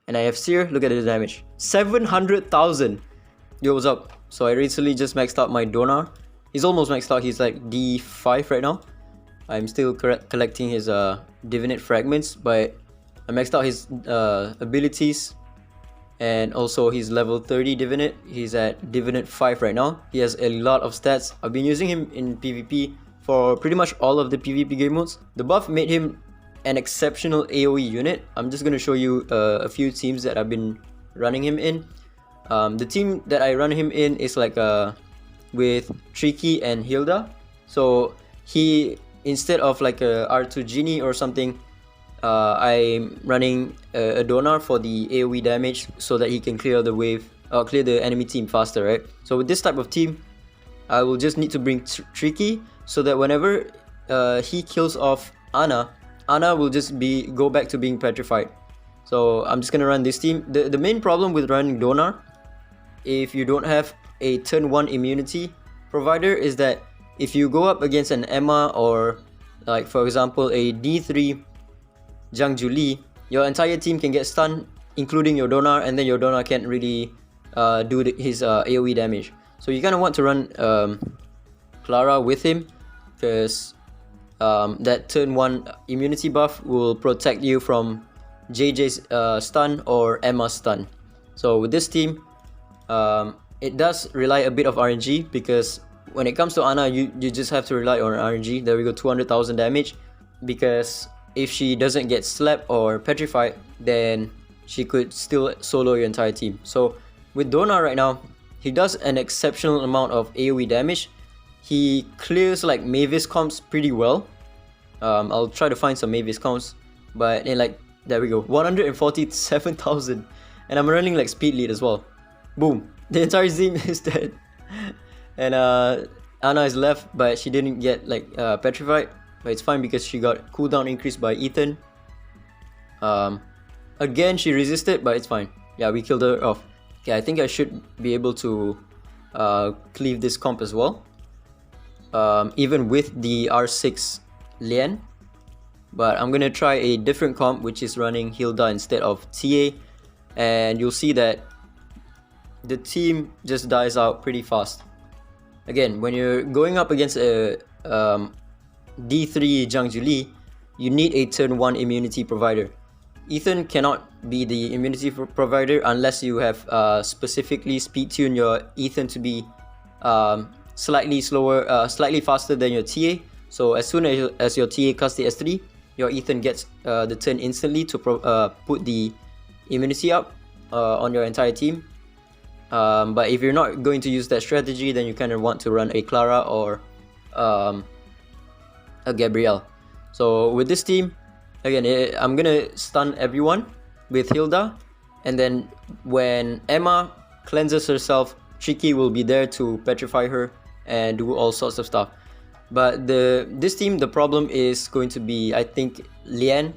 And I have Seer, look at the damage. 700,000! Yo, what's up? So I recently just maxed out my Donar. He's almost maxed out, he's like D5 right now. I'm still collecting his Divinate Fragments, but I maxed out his abilities. And also he's level 30 Divinate. He's at Divinate 5 right now. He has a lot of stats. I've been using him in PvP for pretty much all of the PvP game modes. The buff made him an exceptional AoE unit. I'm just going to show you a few teams that I've been running him in. The team that I run him in is like with Tricky and Hilda. So he, instead of like a R2 Genie or something, I'm running a Donar for the AoE damage so that he can clear the wave, clear the enemy team faster, right? So with this type of team, I will just need to bring Tricky so that whenever he kills off Ana will just go back to being petrified. So I'm just gonna run this team. The main problem with running Donar, if you don't have a turn 1 immunity provider, is that if you go up against an Emma or like for example a D3 Zhang Juli, your entire team can get stunned, including your Donar, and then your Donar can't really do his AoE damage. So you kind of want to run Clara with him, because that turn 1 immunity buff will protect you from Ggez's stun or Emma's stun. So with this team, it does rely a bit of RNG, because when it comes to Ana, you just have to rely on RNG. There we go, 200,000 damage, because if she doesn't get slapped or petrified, then she could still solo your entire team. So with Donar right now, he does an exceptional amount of AoE damage. He clears like Mavis comps pretty well. I'll try to find some Mavis comps, but like, there we go, 147,000, and I'm running like speed lead as well. Boom, the entire team is dead. And Ana is left, but she didn't get like petrified, but it's fine because she got cooldown increased by Ethan. Again, she resisted, but it's fine. Yeah, we killed her off. Okay, I think I should be able to cleave this comp as well, even with the R6 Lian. But I'm gonna try a different comp, which is running Hilda instead of TA, and you'll see that the team just dies out pretty fast. Again, when you're going up against a D3 Zhang Juli, you need a turn 1 immunity provider. Ethan cannot be the immunity provider unless you have specifically speed tuned your Ethan to be slightly slower, slightly faster than your TA. So as soon as your TA casts the S3, your Ethan gets the turn instantly to put the immunity up on your entire team. But if you're not going to use that strategy, then you kind of want to run a Clara or a Gabrielle. So with this team, again, I'm gonna stun everyone with Hilda, and then when Emma cleanses herself, Tricky will be there to petrify her and do all sorts of stuff. But this team, the problem is going to be, I think, Lian.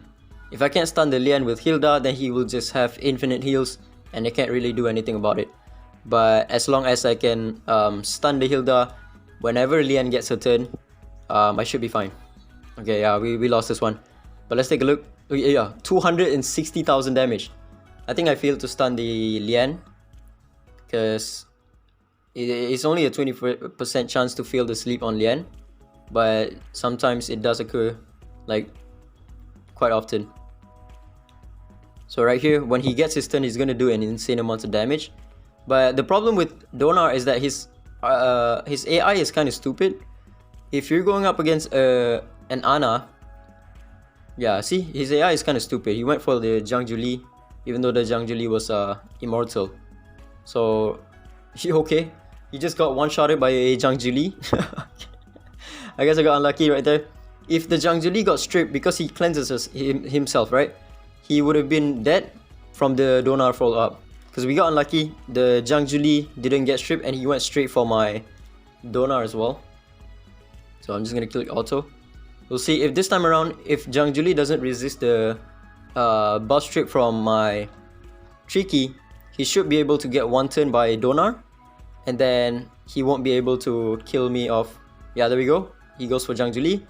If I can't stun the Lian with Hilda, then he will just have infinite heals and I can't really do anything about it. But as long as I can stun the Hilda whenever Lian gets her turn, I should be fine. Okay, yeah, we lost this one. But let's take a look. Yeah, 260,000 damage. I think I failed to stun the Lian, because it's only a 20% chance to fail the sleep on Lian, but sometimes it does occur, like quite often. So right here, when he gets his turn, he's gonna do an insane amount of damage. But the problem with Donar is that his AI is kind of stupid. If you're going up against an Ana, yeah, see, his AI is kind of stupid. He went for the Zhang Juli, even though the Zhang Juli was immortal. So, okay, he just got one-shotted by a Zhang Juli. I guess I got unlucky right there. If the Zhang Juli got stripped because he cleanses himself, right, he would have been dead from the Donar follow-up. Because we got unlucky, the Zhang Juli didn't get stripped and he went straight for my Donar as well. So I'm just gonna click auto. We'll see if this time around, if Zhang Juli doesn't resist the buff strip from my Tricky, he should be able to get one turn by Donar, and then he won't be able to kill me off. Yeah, there we go. He goes for Zhang Juli.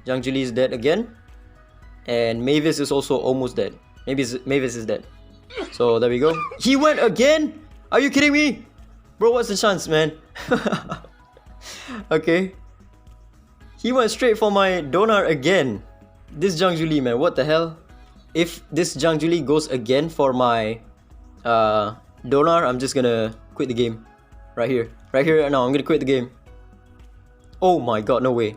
Zhang Juli is dead again, and Mavis is also almost dead. Mavis is dead. So there we go. He went again? Are you kidding me? Bro, what's the chance, man? Okay. He went straight for my Donar again. This Zhang Juli, man, what the hell? If this Zhang Juli goes again for my Donar, I'm just gonna quit the game. Right here. Right here, right now, I'm gonna quit the game. Oh my god, no way.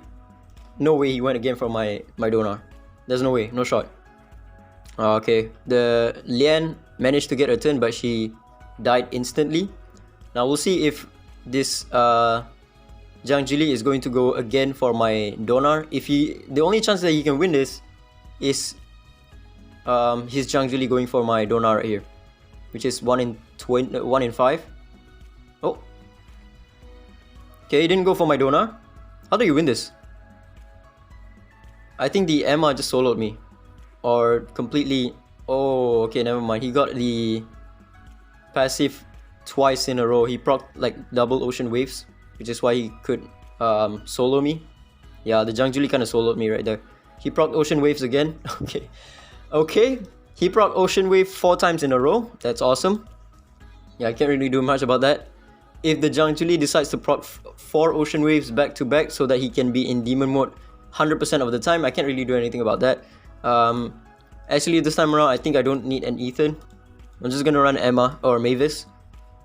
No way he went again for my Donar. There's no way, no shot. Okay, the Lian managed to get a turn, but she died instantly. Now we'll see if this Zhang Juli is going to go again for my Donar. If the only chance that he can win this is his Zhang Juli going for my Donar right here, which is 1 in 5. Oh, okay, he didn't go for my Donar. How do you win this? I think the Emma just soloed me, or completely. Oh, okay, never mind. He got the passive twice in a row. He procced like double ocean waves, which is why he could solo me. Yeah, the Zhang Juli kind of soloed me right there. He procced ocean waves again. Okay. Okay. He procced ocean wave 4 times in a row. That's awesome. Yeah, I can't really do much about that. If the Zhang Juli decides to proc 4 ocean waves back to back so that he can be in demon mode 100% of the time, I can't really do anything about that. Actually, this time around, I think I don't need an Ethan. I'm just gonna run Emma or Mavis,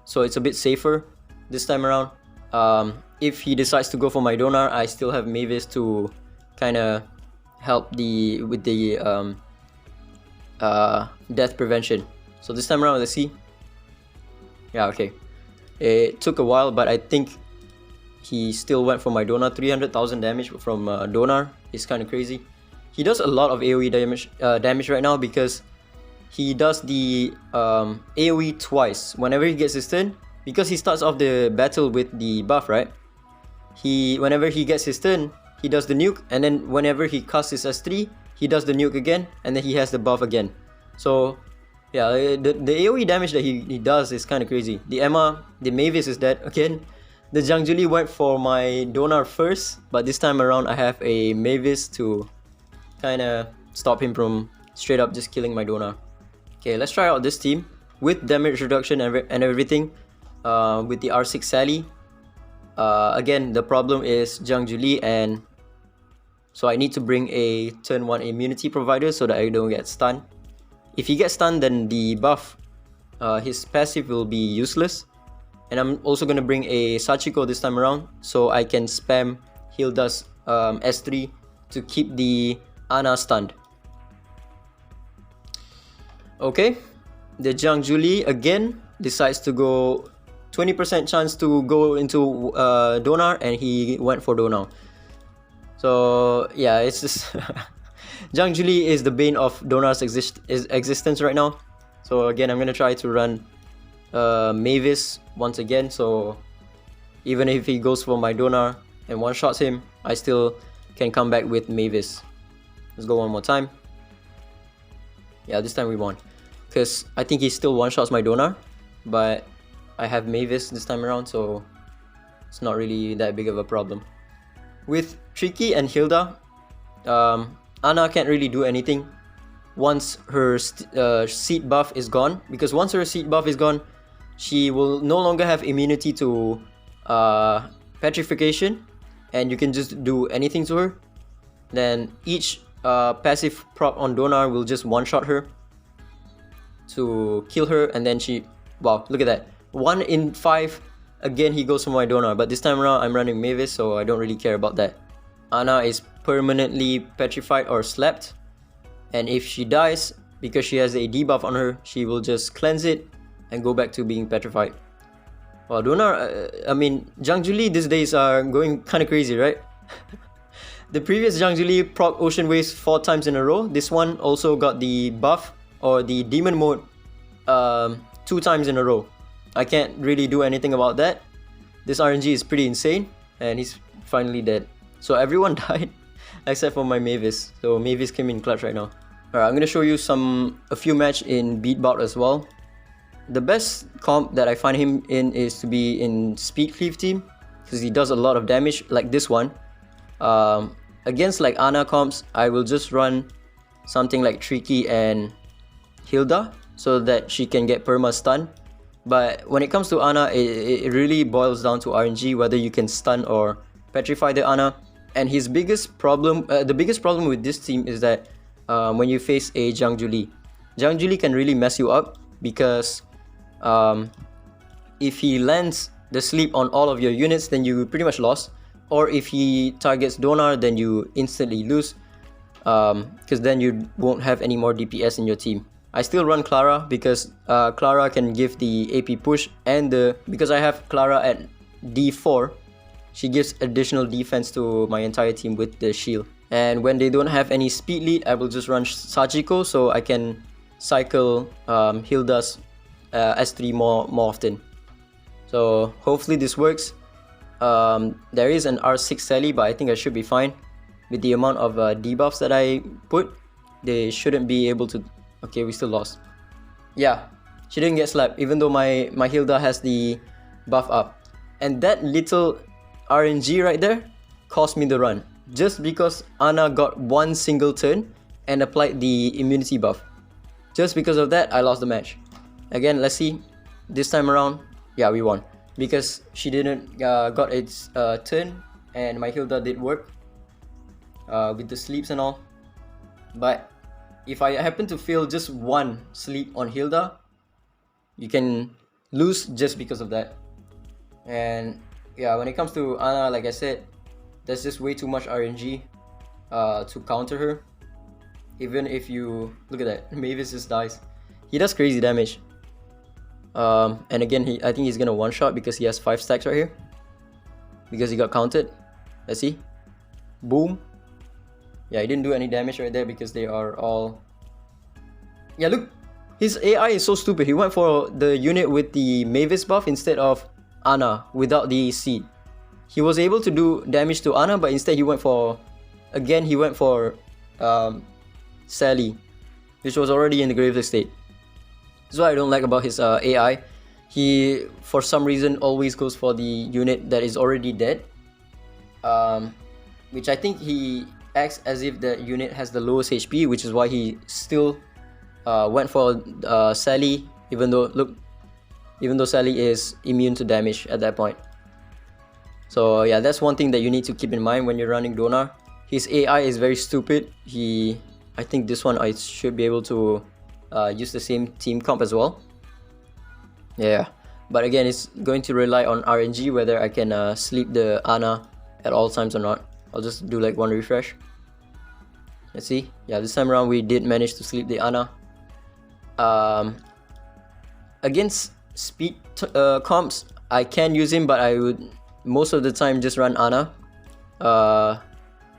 so it's a bit safer this time around. If he decides to go for my Donar, I still have Mavis to kind of help with the death prevention. So this time around, let's see. Yeah, okay. It took a while, but I think he still went for my Donar. 300,000 damage from Donar is kind of crazy. He does a lot of AoE damage right now because he does the AoE twice whenever he gets his turn. Because he starts off the battle with the buff, right? Whenever he gets his turn, he does the nuke, and then whenever he casts his S3, he does the nuke again, and then he has the buff again. So yeah, the AoE damage that he does is kind of crazy. The Emma, the Mavis is dead again. The Zhang Juli went for my Donar first, but this time around I have a Mavis to kind of stop him from straight up just killing my Donar. Okay, let's try out this team with damage reduction and everything. With the R6 Sally. Again, the problem is Zhang Juli, and so I need to bring a turn 1 immunity provider so that I don't get stunned. If he gets stunned, then the buff, his passive will be useless. And I'm also going to bring a Sachiko this time around so I can spam Hilda's S3 to keep the Ana stunned. Okay, the Zhang Juli again decides to go 20% chance to go into Donar, and he went for Donar. So yeah, it's just Zhang Juli is the bane of Donar's existence right now. So again, I'm gonna try to run Mavis once again. So even if he goes for my Donar and one-shots him, I still can come back with Mavis. Let's go one more time. Yeah, this time we won, because I think he still one-shots my Donar, but I have Mavis this time around, so it's not really that big of a problem. With Tricky and Hilda, Ana can't really do anything once her seed buff is gone, because once her seed buff is gone, she will no longer have immunity to petrification, and you can just do anything to her. Then each passive proc on Donar will just one-shot her to kill her, and then she... Wow, look at that. 1 in 5. Again, he goes for my Donar, but this time around I'm running Mavis, so I don't really care about that. Ana is permanently petrified or slapped, and if she dies, because she has a debuff on her, she will just cleanse it and go back to being petrified. Well, Donar, I mean, Zhang Juli these days are going kind of crazy, right? The previous Zhang Juli proc Ocean Waves 4 times in a row. This one also got the buff or the demon mode 2 times in a row. I can't really do anything about that. This RNG is pretty insane, and he's finally dead. So everyone died except for my Mavis. So Mavis came in clutch right now. Alright, I'm gonna show you a few match in Beatbot as well. The best comp that I find him in is to be in Speed Cleave team, because he does a lot of damage like this one. Against like Ana comps, I will just run something like Tricky and Hilda. so that she can get perma stun. But when it comes to Ana, it really boils down to RNG, whether you can stun or petrify the Ana. And his biggest problem, the biggest problem with this team is that when you face a Zhang Juli can really mess you up, because if he lands the sleep on all of your units, then you pretty much lost. Or if he targets Donar, then you instantly lose, because then you won't have any more DPS in your team. I still run Clara because Clara can give the AP push, and because I have Clara at D4, she gives additional defense to my entire team with the shield. And when they don't have any speed lead, I will just run Sachiko so I can cycle Hilda's S3 more often. So hopefully this works. There is an R6 Sally, but I think I should be fine. With the amount of debuffs that I put, they shouldn't be able to... Okay, we still lost. Yeah, she didn't get slapped, even though my Hilda has the buff up. And that little RNG right there cost me the run, just because Ana got one single turn and applied the immunity buff. Just because of that, I lost the match. Again, let's see. This time around, yeah, we won. Because she didn't got its turn, and my Hilda did work with the sleeps and all. But if I happen to fail just one sleep on Hilda, you can lose just because of that. And yeah, when it comes to Ana, like I said, there's just way too much RNG to counter her. Even if you look at that, Mavis just dies. He does crazy damage. And again, I think he's gonna one shot because he has 5 stacks right here. Because he got counted. Let's see. Boom. Yeah, he didn't do any damage right there because they are all... Yeah, look! His AI is so stupid. He went for the unit with the Mavis buff instead of Ana without the seed. He was able to do damage to Ana, but instead he went for... Again, he went for Sally, which was already in the graveyard state. That's what I don't like about his AI. He, for some reason, always goes for the unit that is already dead. Which I think he acts as if the unit has the lowest HP, which is why he still went for Sally, even though Sally is immune to damage at that point. So yeah, that's one thing that you need to keep in mind when you're running Donar. His AI is very stupid. I think this one I should be able to use the same team comp as well. Yeah, but again, it's going to rely on RNG whether I can sleep the Ana at all times or not. I'll just do like one refresh. Let's see. Yeah, this time around we did manage to sleep the Ana. Against speed comps, I can use him, but I would most of the time just run Ana.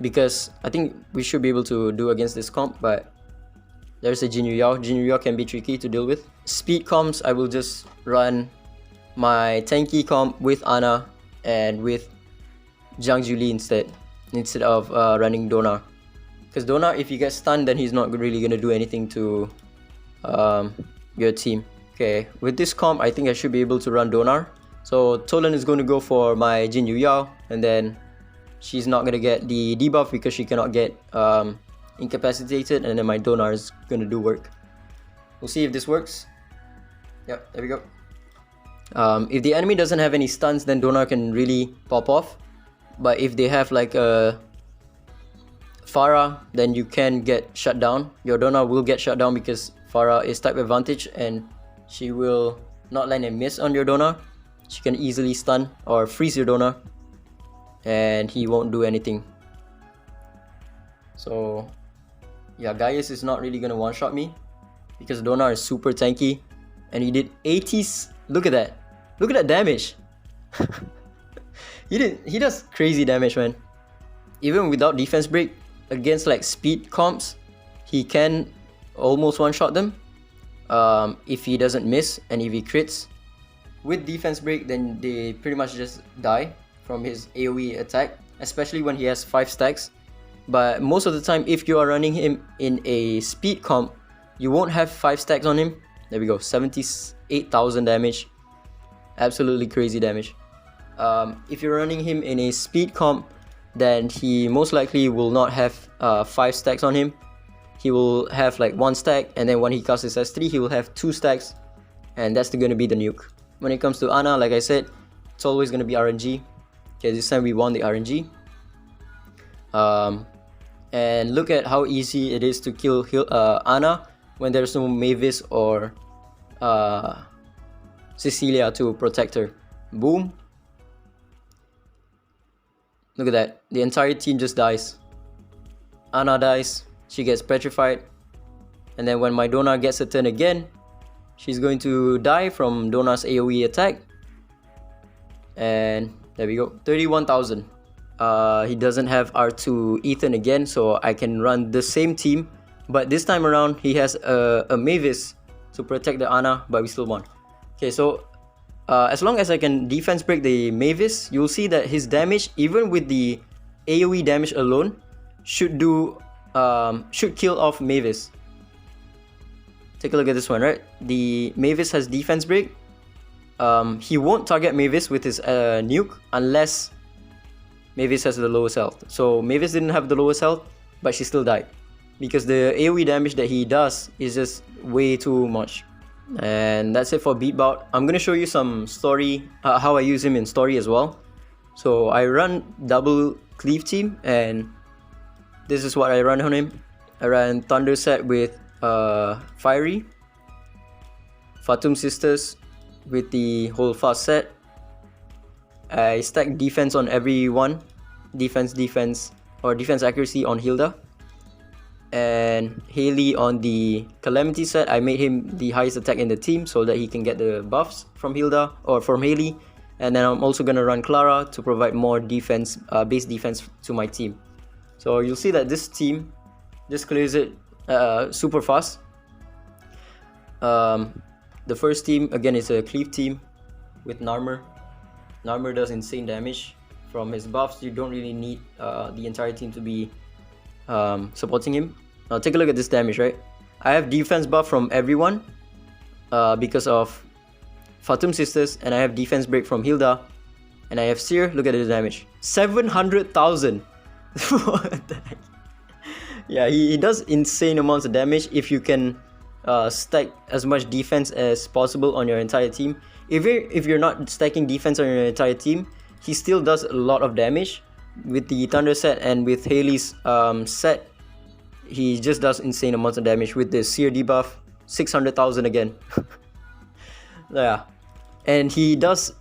Because I think we should be able to do against this comp, but there's a Jinyu Yao. Jinyu Yao can be tricky to deal with. Speed comps, I will just run my tanky comp with Ana and with Zhang Juli instead of running Donar. Because Donar, if he gets stunned, then he's not really going to do anything to your team. Okay, with this comp, I think I should be able to run Donar. So Tolan is going to go for my Jinyu Yao, and then she's not going to get the debuff because she cannot get incapacitated, and then my Donar is going to do work. We'll see if this works. Yep, there we go. If the enemy doesn't have any stuns, then Donar can really pop off. But if they have like a Farah, then you can get shut down. Your Donar will get shut down because Farah is type advantage and she will not land a miss on your Donar. She can easily stun or freeze your Donar and he won't do anything. So yeah, Ggez is not really gonna one-shot me because Donar is super tanky and he did 80s. Look at that. Look at that damage. He does crazy damage, man. Even without defense break, against like speed comps, he can almost one-shot them if he doesn't miss and if he crits. With defense break, then they pretty much just die from his AoE attack, especially when he has 5 stacks. But most of the time, if you are running him in a speed comp, you won't have 5 stacks on him. There we go, 78,000 damage. Absolutely crazy damage. If you're running him in a speed comp, then he most likely will not have 5 stacks on him. he will have like 1 stack, and then when he casts his S3, he will have 2 stacks, and that's going to be the nuke. When it comes to Ana, like I said, it's always going to be RNG. Okay, this time we won the RNG. And look at how easy it is to kill Ana when there's no Mavis or Cecilia to protect her. Boom. Look at that. The entire team just dies. Ana dies. She gets petrified. And then when my Donar gets a turn again, she's going to die from Donar's AoE attack. And there we go. 31,000. He doesn't have R2 Ethan again, so I can run the same team. But this time around, he has a Mavis to protect the Ana, but we still won. Okay, so as long as I can defense break the Mavis, you'll see that his damage, even with the AoE damage alone, should kill off Mavis. Take a look at this one, right? The Mavis has defense break. He won't target Mavis with his nuke unless Mavis has the lowest health. So Mavis didn't have the lowest health, but she still died because the AoE damage that he does is just way too much. And that's it for Beatbot. I'm gonna show you some story, how I use him in story as well. So I run double cleave team, and this is what I run on him. I ran Thunder set with Fiery, Fatum Sisters with the whole fast set. I stack defense on everyone, defense accuracy on Hilda, and Haley on the Calamity set. I made him the highest attack in the team so that he can get the buffs from Hilda or from Haley. And then I'm also gonna run Clara to provide more defense, base defense to my team. So you'll see that this team just clears it super fast. The first team again is a cleave team with Narmer. Narmer does insane damage from his buffs. You don't really need the entire team to be supporting him. Now take a look at this damage, right? I have defense buff from everyone because of Fatum Sisters, and I have defense break from Hilda, and I have Seer. Look at this damage, 700,000. What the heck? Yeah, he does insane amounts of damage if you can stack as much defense as possible on your entire team. If you're not stacking defense on your entire team, he still does a lot of damage. With the Thunder set and with Haley's set, he just does insane amounts of damage. With the Seer debuff, 600,000 again. Yeah, and he does,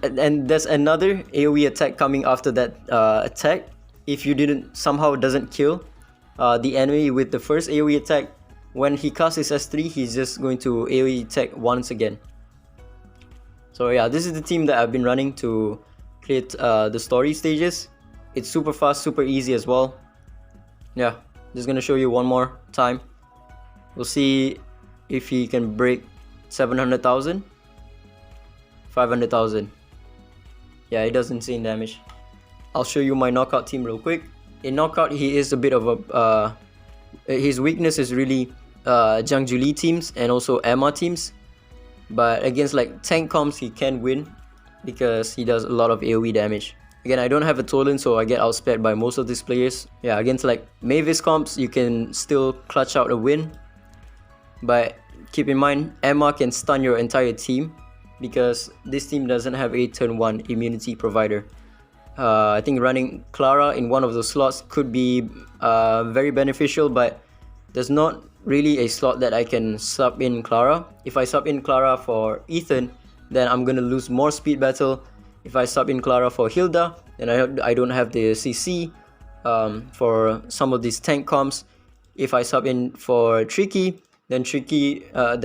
and there's another AoE attack coming after that attack. If you somehow doesn't kill the enemy with the first AoE attack, when he casts his S3, he's just going to AoE attack once again. So yeah, this is the team that I've been running to create the story stages. It's super fast, super easy as well. Yeah, just gonna show you one more time. We'll see if he can break 700,000, 500,000. Yeah, he does insane damage. I'll show you my knockout team real quick. In knockout, he is a bit of a his weakness is really Zhang Julie teams and also Emma teams. But against like tank comps, he can win because he does a lot of AoE damage. Again, I don't have a Tolan, so I get outsped by most of these players. Yeah, against like Mavis comps, you can still clutch out a win. But keep in mind, Emma can stun your entire team because this team doesn't have a turn 1 immunity provider. I think running Clara in one of those slots could be very beneficial, but there's not really a slot that I can sub in Clara. If I sub in Clara for Ethan, then I'm gonna lose more speed battle. If I sub in Clara for Hilda, then I don't have the CC for some of these tank comps. If I sub in for Tricky, then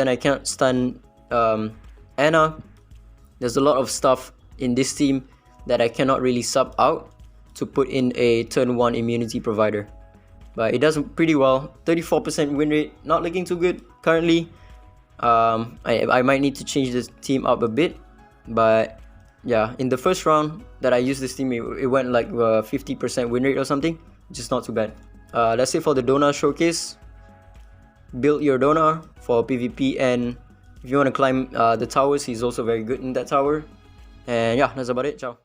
I can't stun Anna. There's a lot of stuff in this team that I cannot really sub out to put in a turn 1 immunity provider. But it does pretty well. 34% win rate, not looking too good currently. I might need to change this team up a bit, but yeah, in the first round that I used this team, it went like 50% win rate or something, which is not too bad. That's it for the Donar showcase. Build your Donar for PvP, and if you want to climb the towers, he's also very good in that tower. And yeah, that's about it. Ciao.